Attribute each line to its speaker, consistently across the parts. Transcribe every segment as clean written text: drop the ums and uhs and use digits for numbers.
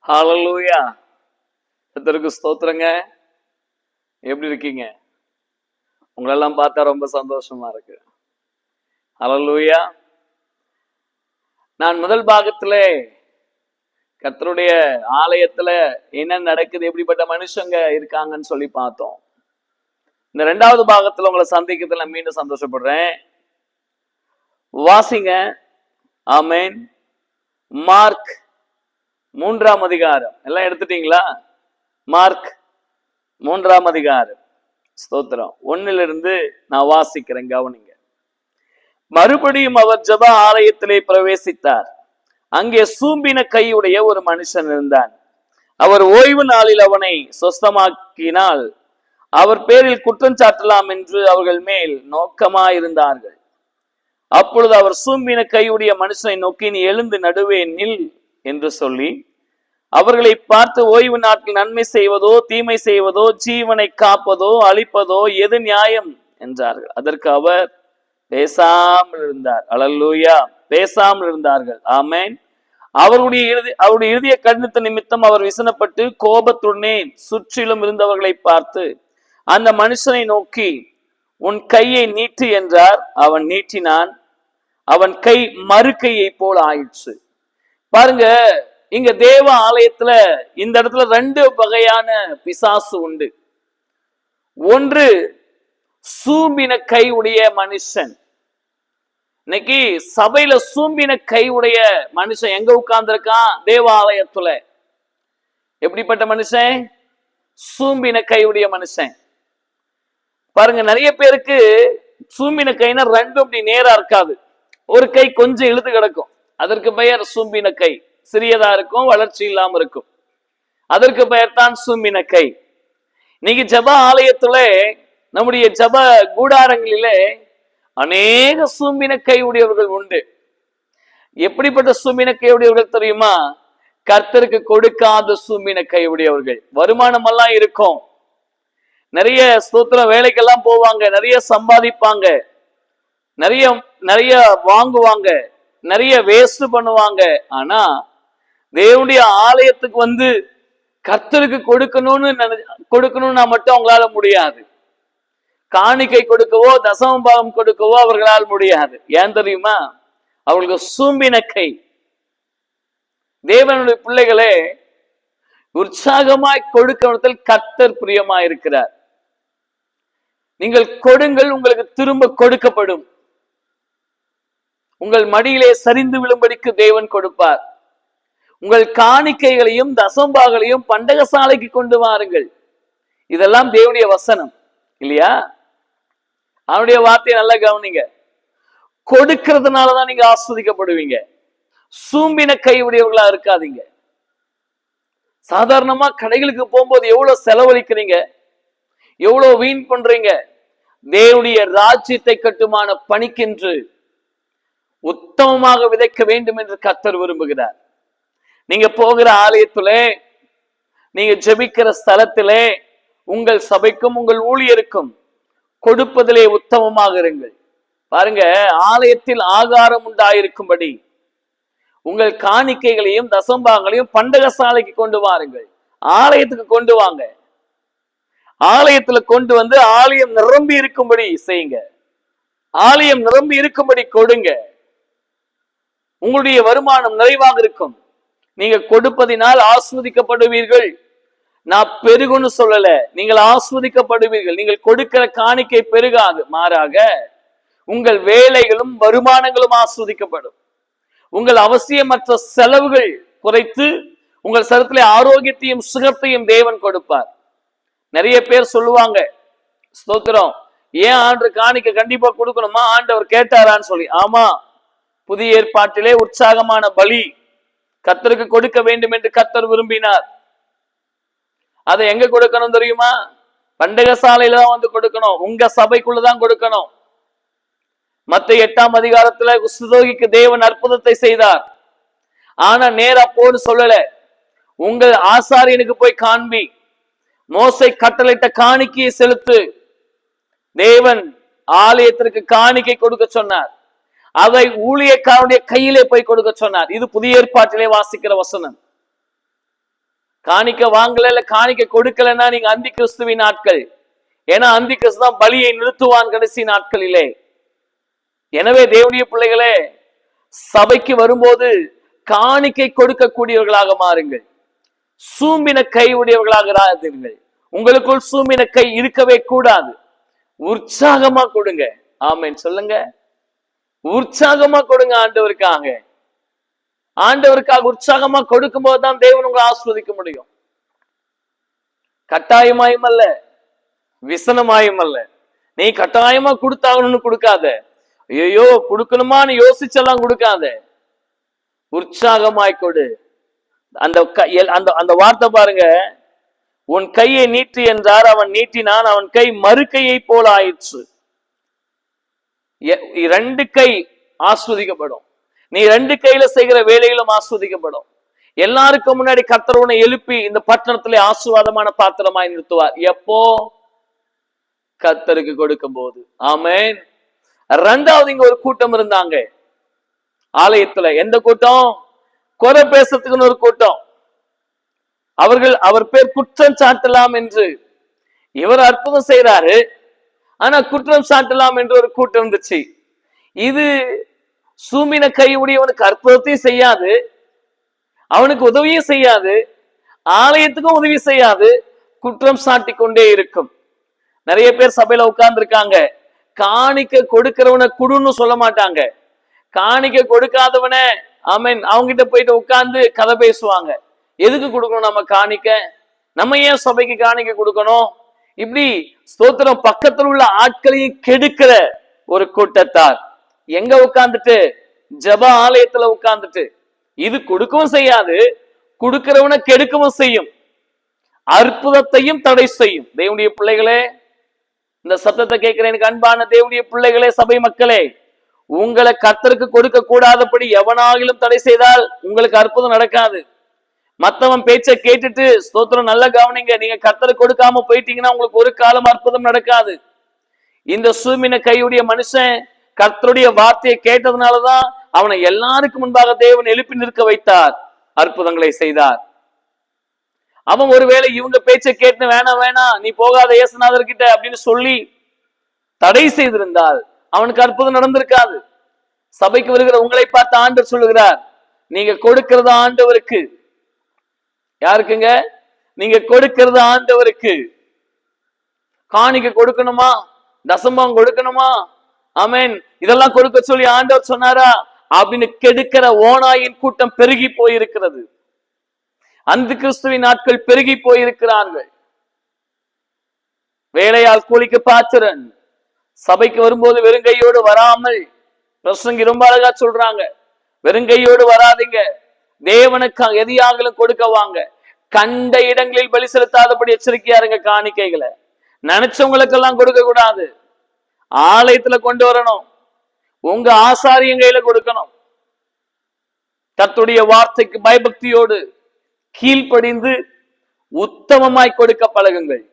Speaker 1: ஹல்லேலூயா. கர்த்தருக்கு ஸ்தோத்திரங்க. எப்படி இருக்கீங்க? உங்களெல்லாம் பார்த்தா ரொம்ப சந்தோஷமா இருக்கு. ஹல்லேலூயா. நான் முதல் பாகத்திலே கர்த்தருடைய ஆலயத்துல என்ன நடக்குது, எப்படிப்பட்ட மனுஷங்க இருக்காங்கன்னு சொல்லி பார்த்தோம். இந்த இரண்டாவது பாகத்துல உங்களை சந்திக்கிறதுல மீண்டும் சந்தோஷப்படுறேன். வாசிங்க. ஆமென். மார்க் 3ஆம் அதிகாரம் எல்லாம் எடுத்துட்டீங்களா? மார்க் 3ஆம் அதிகாரம். ஸ்தோத்திரம். 1 நான் வாசிக்கிறேன், கவனிங்க. மறுபடியும் அவர் ஜெப ஆலயத்திலே பிரவேசித்தார். அங்கே சூம்பின கையுடைய ஒரு மனுஷன் இருந்தான். அவர் ஓய்வு நாளில் அவனை சொஸ்தமாக்கினால் அவர் பேரில் குற்றம் சாட்டலாம் என்று அவர்கள் மேல் நோக்கமாயிருந்தார்கள். அப்பொழுது அவர் சூம்பின கையுடைய மனுஷனை நோக்கி, நீ எழுந்து நடுவே நில் என்று சொல்லி அவர்களை பார்த்து, ஓய்வு நாட்டில் நன்மை செய்வதோ தீமை செய்வதோ, ஜீவனை காப்பதோ அழிப்பதோ எது நியாயம் என்றார்கள். அதற்கு அவர் பேசாமல் இருந்தார். அல்லேலூயா. பேசாமல் இருந்தார்கள். ஆமென். அவருடைய இறுதிய கடினத்த நிமித்தம் அவர் விசனப்பட்டு கோபத்துடனே சுற்றிலும் இருந்தவர்களை பார்த்து அந்த மனுஷனை நோக்கி, உன் கையை நீட்டு என்றார். அவன் நீட்டினான். அவன் கை மறு கையை போல் ஆயிடுச்சு. பாருங்க, இங்க தேவ ஆலயத்துல இந்த இடத்துல 2 வகையான பிசாசு உண்டு. ஒன்று சூம்பின கை உடைய மனுஷன். இன்னைக்கு சபையில சூம்பின கை உடைய மனுஷன் எங்க உட்கார்ந்து இருக்கான்? தேவாலயத்துல. எப்படிப்பட்ட மனுஷன்? சூம்பின கை உடைய மனுஷன். பாருங்க, நிறைய பேருக்கு சூம்பின கைனா 2 அப்படி நேரா இருக்காது. ஒரு கை கொஞ்சம் இழுத்து கிடக்கும். அதற்கு பெயர் சூம்பின கை. சிறியதா இருக்கும், வளர்ச்சி இல்லாம இருக்கும். அதற்கு பெயர் தான் சூம்பின கை. இன்னைக்கு ஜெப ஆலயத்துல, நம்முடைய ஜெப கூடாரங்களிலே அநேக சூம்பின கை உடையவர்கள் உண்டு. எப்படிப்பட்ட சூம்பின கை உடையவர்கள் தெரியுமா? கர்த்தருக்கு கொடுக்காத சூம்பின கை உடையவர்கள். வருமானம் எல்லாம் இருக்கும், நிறைய ஸ்தோத்திர வேலைக்கெல்லாம் போவாங்க, நிறைய சம்பாதிப்பாங்க, நிறைய நிறைய வாங்குவாங்க, நிறைய வேஸ்ட் பண்ணுவாங்க. ஆனா தேவனுடைய ஆலயத்துக்கு வந்து கர்த்தருக்கு கொடுக்கணும்னா மட்டும் அவங்களால முடியாது. காணிக்கை கொடுக்கவோ தசம பாகம் கொடுக்கவோ அவர்களால் முடியாது. ஏன் தெரியுமா? அவர்களுக்கு சூம்பின கை. தேவனுடைய பிள்ளைகளே, உற்சாகமாய் கொடுக்கத்தில் கர்த்தர் பிரியமாய் இருக்கிறார். நீங்கள் கொடுங்கள், உங்களுக்கு திரும்ப கொடுக்கப்படும். உங்கள் மடியிலே சரிந்து விழும்படிக்கு தேவன் கொடுப்பார். உங்கள் காணிக்கைகளையும் தசம்பாகளையும் பண்டகசாலைக்கு கொண்டு வாருங்கள். இதெல்லாம் தேவனுடைய வசனம் இல்லையா? அவனுடைய வார்த்தையை நல்லா கவனிங்க. கொடுக்கிறதுனாலதான் நீங்க ஆஸ்வதிக்கப்படுவீங்க. சூம்பின கை உடையவர்களா இருக்காதீங்க. சாதாரணமா கடைகளுக்கு போகும்போது எவ்வளவு செலவழிக்கிறீங்க, எவ்வளவு வீண் பண்றீங்க. தேவனுடைய ராஜ்யத்தை கட்டுமான பணிக்கென்று உத்தமமாக விதைக்க வேண்டும் என்று கர்த்தர் விரும்புகிறார். நீங்க போகிற ஆலயத்திலே, நீங்க ஜெபிக்கிற ஸ்தலத்திலே, உங்கள் சபைக்கும் உங்கள் ஊழியருக்கும் கொடுப்பதிலே உத்தமமாக இருங்கள். பாருங்க, ஆலயத்தில் ஆகாரம் உண்டாயிருக்கும்படி உங்கள் காணிக்கைகளையும் தசம்பாங்களையும் பண்டகசாலைக்கு கொண்டு வாருங்கள். ஆலயத்துக்கு கொண்டு வாங்க. ஆலயத்துல கொண்டு வந்து ஆலயம் நிரம்பி இருக்கும்படி செய்யுங்க. ஆலயம் நிரம்பி இருக்கும்படி கொடுங்க. உங்களுடைய வருமானம் நிறைவாக இருக்கும். நீங்க கொடுப்பதினால் ஆஸ்வதிக்கப்படுவீர்கள். நான் பெருகுன்னு சொல்லல, நீங்கள் ஆஸ்வதிக்கப்படுவீர்கள். நீங்கள் கொடுக்கிற காணிக்கை பெருகாது, மாறாக உங்கள் வேலைகளும் வருமானங்களும் ஆஸ்வதிக்கப்படும். உங்கள் அவசியமற்ற செலவுகள் குறைத்து உங்கள் சரத்திலே ஆரோக்கியத்தையும் சுகத்தையும் தேவன் கொடுப்பார். நிறைய பேர் சொல்லுவாங்க, ஸ்தோத்திரம், ஏன் ஆண்டு காணிக்கை கண்டிப்பா கொடுக்கணுமா? ஆண்டவர் கேட்டாரான்னு சொல்லி. ஆமா, புதிய ஏற்பாட்டிலே உற்சாகமான பலி கர்த்தருக்கு கொடுக்க வேண்டும் என்று கர்த்தர் விரும்பினார். அதை எங்க கொடுக்கணும் தெரியுமா? பண்டகசாலையில தான் வந்து கொடுக்கணும். உங்க சபைக்குள்ளதான் கொடுக்கணும். மத்தேயு 8ஆம் அதிகாரத்துல குஷ்டரோகிக்கு தேவன் அற்புதத்தை செய்தார். ஆனா நேரா போன்னு சொல்லல. உங்கள் ஆசாரியனுக்கு போய் காண்பி, மோசே கட்டளையிட்ட காணிக்கையை செலுத்து. தேவன் ஆலயத்திற்கு காணிக்கை கொடுக்க சொன்னார். அதை ஊழியக்காரனுடைய கையிலே போய் கொடுக்க சொன்னார். இது புதிய ஏற்பாட்டிலே வாசிக்கிற வசனம். காணிக்க வாங்கல, இல்ல காணிக்க கொடுக்கலன்னா நீங்க அந்தி கிறிஸ்துவின் ஆட்கள். ஏன்னா அந்தி கிறிஸ்து தான் பலியை நிறுத்துவான் கடைசி நாட்களிலே. எனவே தேவனுடைய பிள்ளைகளே, சபைக்கு வரும்போது காணிக்கை கொடுக்கக்கூடியவர்களாக மாறுங்கள். சூம்பின கை உடையவர்களாக இராதீர்கள். உங்களுக்குள் சூம்பின கை இருக்கவே கூடாது. உற்சாகமா கொடுங்க. ஆமென் சொல்லுங்க. உற்சாகமா கொடுங்க ஆண்டவருக்காக. ஆண்டவருக்காக உற்சாகமா கொடுக்கும் போதுதான் தேவன் உங்களை ஆஸ்வதிக்க முடியும். கட்டாயமாயும் அல்ல, விசனமாயும் அல்ல. நீ கட்டாயமா கொடுத்தாகணும்னு கொடுக்காத. ஐயோ கொடுக்கணுமான்னு யோசிச்செல்லாம் கொடுக்காத. உற்சாகமாய் கொடு. அந்த வார்த்தை பாருங்க, உன் கையை நீட்டு என்றார், அவன் நீட்டினான், அவன் கை மறு கையை போல ஆயிற்று. ரெண்டு கை ஆஸ்வதிக்கப்படும். நீ ரெண்டு கையில செய்கிற வேலைகளும் ஆஸ்வதிக்கப்படும். எல்லாருக்கும் முன்னாடி கர்த்தர் உன்னை எழுப்பி இந்த பட்டணத்திலே ஆசீர்வாதமான பாத்திரமாய் நிறுத்துவார். எப்போ? கர்த்தருக்கு கொடுக்கும் போது. ஆமென். ரெண்டாவது இங்க ஒரு கூட்டம் இருந்தாங்க ஆலயத்துல. எந்த கூட்டம்? குறை பேசத்துக்குன்னு ஒரு கூட்டம். அவர் பேர் குற்றம் சாட்டலாம் என்று. இவர் அற்புதம் செய்யறாரு, ஆனா குற்றம் சாட்டலாம் என்று ஒரு கூட்டம் இருந்துச்சு. இது சூமின கை உடையவனுக்கு அற்புதத்தையும் செய்யாது, அவனுக்கு உதவியும் செய்யாது, ஆலயத்துக்கும் உதவி செய்யாது, குற்றம் சாட்டி கொண்டே இருக்கும். நிறைய பேர் சபையில உட்கார்ந்து இருக்காங்க. காணிக்க கொடுக்கிறவனை குடுன்னு சொல்ல மாட்டாங்க. காணிக்க கொடுக்காதவன ஆமென் அவங்கிட்ட போயிட்டு உட்கார்ந்து கதை பேசுவாங்க. எதுக்கு கொடுக்கணும் நம்ம காணிக்க? நம்ம ஏன் சபைக்கு காணிக்க கொடுக்கணும்? இப்படி ஸ்தோத்திரம் பக்கத்தில் உள்ள ஆட்களையும் கெடுக்கிற ஒரு கூட்டத்தார். எங்க உட்கார்ந்துட்டு? ஜப ஆலயத்துல உட்கார்ந்துட்டு. இது கொடுக்கவும் செய்யாது, கொடுக்கிறவனை கெடுக்கவும் செய்யும், அற்புதத்தையும் தடை செய்யும். தேவனுடைய பிள்ளைகளே, இந்த சத்தத்தை கேட்கிறேன் எனக்கு அன்பான தேவனுடைய பிள்ளைகளே, சபை மக்களே, உங்களை கர்த்தருக்கு கொடுக்க கூடாதபடி எவனாகிலும் தடை செய்தால் உங்களுக்கு அற்புதம் நடக்காது. மத்தவன் பேச்சை கேட்டுட்டு ஸ்தோத்திரம் நல்ல கவனிங்க, நீங்க கர்த்தருக்கு கொடுக்காம போயிட்டீங்கன்னா உங்களுக்கு ஒரு காலம் அற்புதம் நடக்காது. இந்த சூமின கையுடைய மனுஷன் கர்த்தருடைய வார்த்தையை கேட்டதுனாலதான் அவனை எல்லாருக்கும் முன்பாக தேவன் எழுப்பி நிற்க வைத்தார், அற்புதங்களை செய்தார். அவன் ஒருவேளை இவங்க பேச்சை கேட்டு வேணாம் வேணாம் நீ போகாத இயேசுநாதர்கிட்ட அப்படின்னு சொல்லி தடை செய்திருந்தால் அவனுக்கு அற்புதம் நடந்திருக்காது. சபைக்கு வருகிற உங்களை பார்த்து ஆண்டவர் சொல்லுகிறார், நீங்க கொடுக்கிறது ஆண்டவருக்கு. யாருக்குங்க? நீங்க கொடுக்கிறது ஆண்டவருக்கு. காணிக்க கொடுக்கணுமா? தசமம் கொடுக்கணுமா? ஆமென் இதெல்லாம் கொடுக்க சொல்லி ஆண்டவர் சொன்னாரா? அப்படின்னு கெடுக்கிற ஓநாயின் கூட்டம் பெருகி போயிருக்கிறது. அந்த கிறிஸ்துவின் நாட்கள் பெருகி போயிருக்கிறார்கள். வேலையால் கூலிக்கு பாத்திரன். சபைக்கு வரும்போது வெறுங்கையோடு வராமல், பிரசங்கி ரொம்ப அழகா சொல்றாங்க, வெறுங்கையோடு வராதிங்க, தேவனுக்கு எதையாகலும் கொடுக்க வாங்க. கண்ட இடங்களில் பலி செலுத்தாதபடி எச்சரிக்கையா இருங்க. காணிக்கைகளை நினைச்சவங்களுக்கெல்லாம் கொடுக்க கூடாது. ஆலயத்துல கொண்டு வரணும். உங்க ஆசாரியன் கையில கொடுக்கணும். கர்த்தருடைய வார்த்தைக்கு பயபக்தியோடு கீழ்ப்படிந்து உத்தமமாய் கொடுக்க பழகுங்கள்.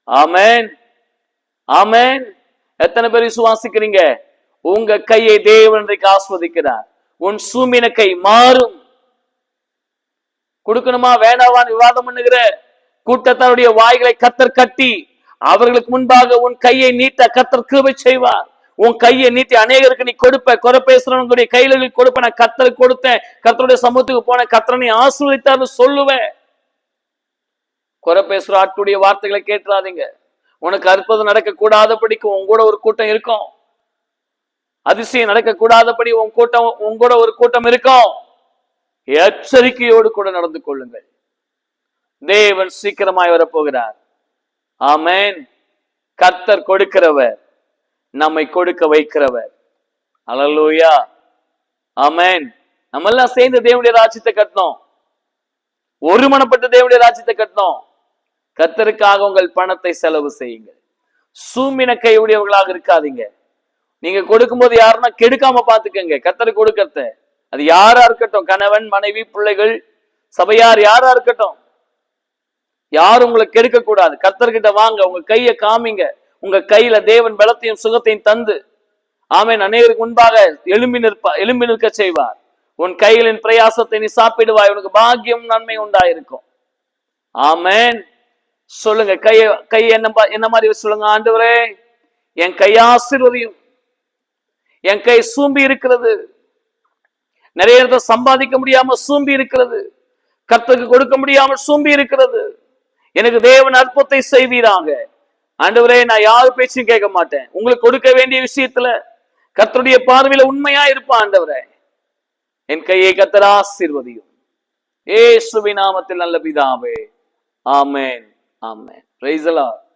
Speaker 1: ஆமென் ஆமென். எத்தனை பேர் விசுவாசிக்கிறீங்க? உங்க கையை தேவன் இன்றைக்கு ஆஸ்வதிக்கிறார். உன் சூமின கை மாறும். கொடுக்கணுமா வேண்டாவான்னு விவாதம் பண்ணுகிற கூட்டத்தாருடைய வாய்களை கர்த்தர் கட்டி அவர்களுக்கு முன்பாக உன் கையை நீட்ட கர்த்தர் கிருபை செய்வார். உன் கையை நீட்டி அநேகருக்கு நீ கொடுப்ப. குறை பேசுறவங்களுடைய கையில கொடுப்ப. நான் கர்த்தருக்கு கொடுத்தேன், கர்த்தருடைய சமூகத்துக்கு போன, கர்த்தரை ஆசீர்வதித்தார்னு சொல்லுவேன். குறை பேசுற ஆட்களுடைய வார்த்தைகளை கேட்டுறாதீங்க. உனக்கு அற்புதம் நடக்க கூடாதபடிக்கு உன் கூட ஒரு கூட்டம் இருக்கும். அதிசயம் நடக்க கூடாதபடி உன் கூட ஒரு கூட்டம் இருக்கும். எச்சரிக்கையோடு கூட நடந்து கொள்ளுங்கள். தேவன் சீக்கிரமாய் வரப்போகிறார். ஆமென். கர்த்தர் கொடுக்கிறவர், நம்மை கொடுக்க வைக்கிறவர். அல்லேலூயா. ஆமென். நம்ம எல்லாம் சேர்ந்து தேவனுடைய ராஜ்யத்தை கட்டணும். ஒருமனப்பட்டு தேவனுடைய ராஜ்யத்தை கட்டணும். கர்த்தருக்காக உங்கள் பணத்தை செலவு செய்யுங்கள். சூமின கையுடையவர்களாக இருக்காதீங்க. நீங்க கொடுக்கும் போது யாருன்னா கெடுக்காம பாத்துக்கங்க. கர்த்தருக்கு கொடுக்கறத, அது யாரா இருக்கட்டும், கணவன் மனைவி பிள்ளைகள் சபையார் யாரா இருக்கட்டும், யாரும் உங்களை கெடுக்க கூடாது. கர்த்தர்கிட்ட வாங்க, உங்க கையை காமிங்க. உங்க கையில தேவன் பலத்தையும் சுகத்தையும் தந்து ஆமென் அநேகருக்கு முன்பாக எழும்பி நிற்க செய்வார். உன் கைகளின் பிரயாசத்தை நீ சாப்பிடுவாய், உனக்கு பாக்கியம் நன்மை உண்டாயிருக்கும். ஆமென். சொல்லுங்க. கை என்ன மாதிரி சொல்லுங்க. ஆண்டவரே, என் கை ஆசீர்வதியும். என் கை சூம்பி இருக்கிறது. நிறைய இடத்தை சம்பாதிக்க முடியாம சூம்பி இருக்கிறது. கர்த்தருக்கு கொடுக்க முடியாமல் சூம்பி இருக்கிறது. எனக்கு தேவன் அற்புதத்தை செய்வீராங்க. ஆண்டவரே, நான் யாரு பேச்சும் கேட்க மாட்டேன். உங்களுக்கு கொடுக்க வேண்டிய விஷயத்துல கர்த்தருடைய பார்வையில உண்மையா இருப்பான். ஆண்டவரே, என் கையை கர்த்தர் ஆசீர்வதியும். இயேசுவின் நாமத்தில் நல்ல பிதாவே, ஆமென், ஆமென். Praise the Lord.